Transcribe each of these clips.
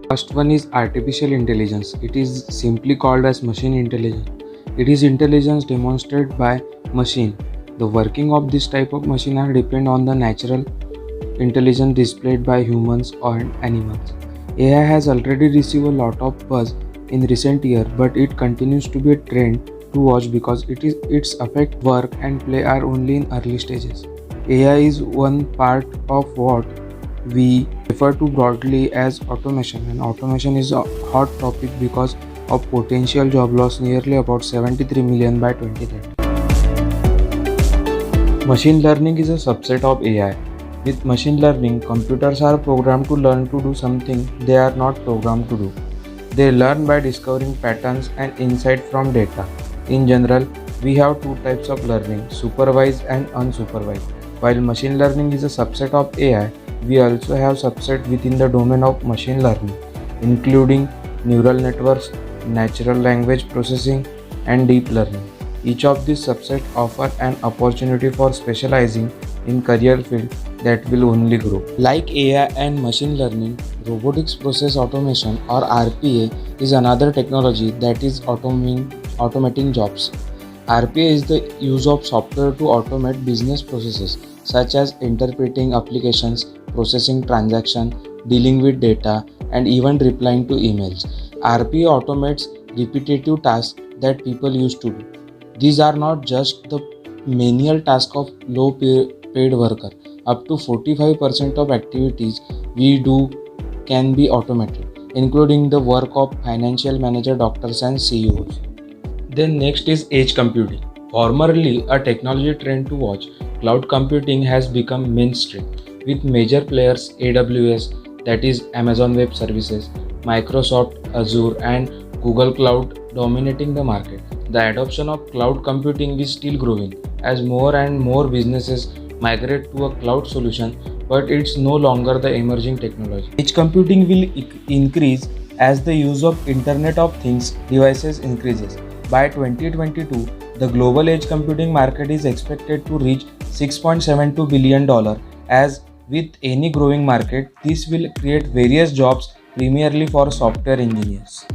First one is artificial intelligence. It is simply called as machine intelligence. It is intelligence demonstrated by machine. The working of this type of machine are depend on the natural intelligence displayed by humans and animals. AI has already received a lot of buzz in recent years, but it continues to be a trend to watch because its affect work and play are only in early stages. AI is one part of what we refer to broadly as automation, and automation is a hot topic because of potential job loss nearly about 73 million by 2030. Machine learning is a subset of AI. With machine learning, computers are programmed to learn to do something they are not programmed to do. They learn by discovering patterns and insight from data. In general, we have two types of learning, supervised and unsupervised. While machine learning is a subset of AI, we also have subsets within the domain of machine learning, including neural networks, natural language processing, and deep learning. Each of these subsets offer an opportunity for specializing in career field that will only grow. Like AI and machine learning, robotics process automation or RPA is another technology that is automating jobs. RPA is the use of software to automate business processes such as interpreting applications, processing transactions, dealing with data, and even replying to emails. RPA automates repetitive tasks that people used to do. These are not just the menial tasks of low paid worker. Up to 45% of activities we do can be automated, including the work of financial manager, doctors, and CEOs. Then next is edge computing. Formerly a technology trend to watch, cloud computing has become mainstream with major players AWS, that is Amazon Web Services, Microsoft Azure, and Google Cloud dominating the market. The adoption of cloud computing is still growing as more and more businesses migrate to a cloud solution, but it's no longer the emerging technology. Edge computing will increase as the use of Internet of Things devices increases. By 2022, the global edge computing market is expected to reach $6.72 billion. As with any growing market, this will create various jobs primarily for software engineers.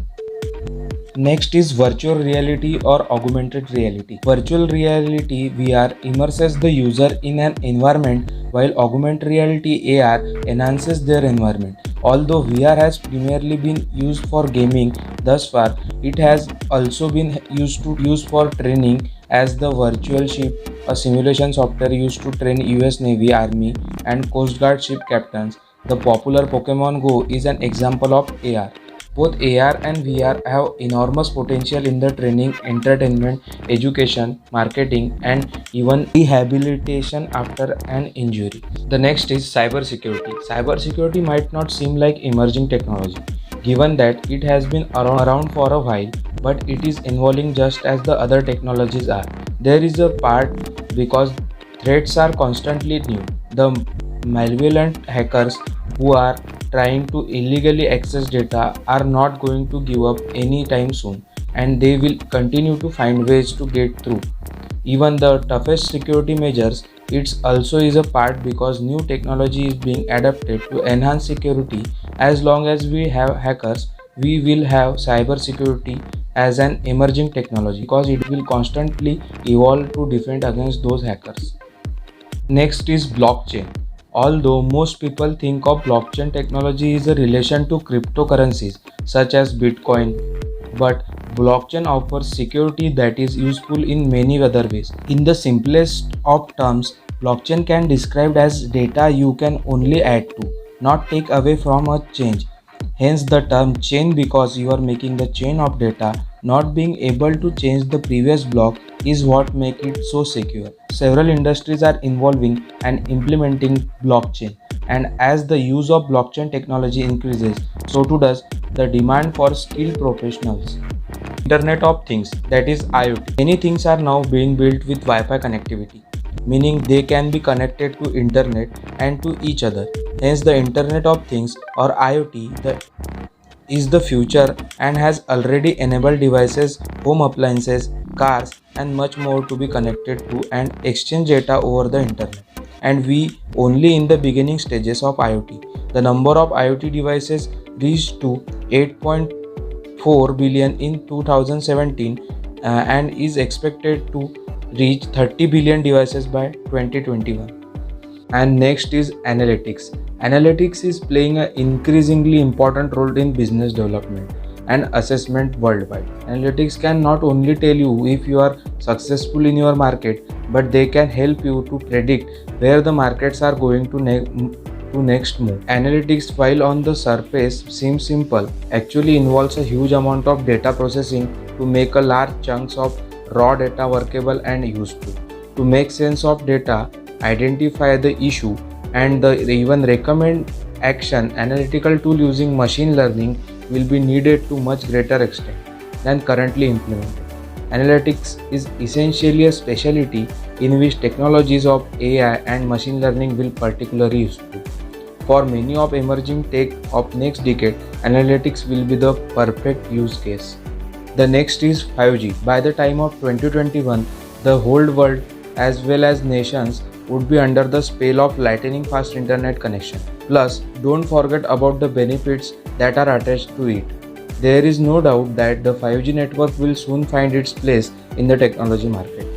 Next is virtual reality or augmented reality. Virtual reality VR immerses the user in an environment while augmented reality AR enhances their environment. Although VR has primarily been used for gaming thus far, it has also been used for training as the virtual ship, a simulation software used to train US Navy, Army, and Coast Guard ship captains. The popular Pokemon Go is an example of AR. Both AR and VR have enormous potential in the training, entertainment, education, marketing, and even rehabilitation after an injury. The next is cybersecurity. Cybersecurity might not seem like emerging technology, given that it has been around for a while, but it is evolving just as the other technologies are. There is a part because threats are constantly new. The malevolent hackers who are trying to illegally access data are not going to give up anytime soon, and they will continue to find ways to get through. Even the toughest security measures, it also is a part because new technology is being adapted to enhance security. As long as we have hackers, we will have cybersecurity as an emerging technology because it will constantly evolve to defend against those hackers. Next is blockchain. Although most people think of blockchain technology is a relation to cryptocurrencies such as Bitcoin, but blockchain offers security that is useful in many other ways. In the simplest of terms, blockchain can be described as data you can only add to, not take away from a change. Hence the term chain because you are making the chain of data. Not being able to change the previous block is what makes it so secure. Several industries are involving and implementing blockchain, and as the use of blockchain technology increases, so too does the demand for skilled professionals. Internet of Things, that is IoT. Many things are now being built with Wi-Fi connectivity, meaning they can be connected to internet and to each other. Hence the Internet of Things or IoT is the future and has already enabled devices, home appliances, cars, and much more to be connected to and exchange data over the internet. And we only in the beginning stages of IoT. The number of IoT devices reached to 8.4 billion in 2017 and is expected to reach 30 billion devices by 2021. And next is analytics. Analytics is playing an increasingly important role in business development and assessment worldwide. Analytics can not only tell you if you are successful in your market, but they can help you to predict where the markets are going to next move. Analytics, while on the surface seems simple, actually involves a huge amount of data processing to make a large chunks of raw data workable and useful. To make sense of data, identify the issue, and even recommend action, analytical tool using machine learning will be needed to much greater extent than currently implemented. Analytics is essentially a specialty in which technologies of AI and machine learning will particularly useful. For many of emerging tech of next decade, analytics will be the perfect use case. The next is 5G. By the time of 2021, the whole world as well as nations would be under the spell of lightning fast internet connection. Plus, don't forget about the benefits that are attached to it. There is no doubt that the 5G network will soon find its place in the technology market.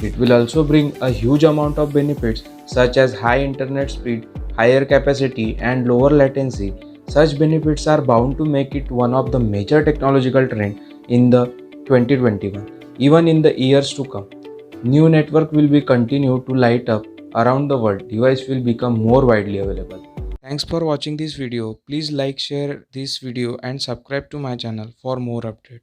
It will also bring a huge amount of benefits such as high internet speed, higher capacity, and lower latency. Such benefits are bound to make it one of the major technological trends in the 2021, even in the years to come. New network will be continued to light up around the world. Device will become more widely available. Thanks for watching this video. Please like, share this video and subscribe to my channel for more updates.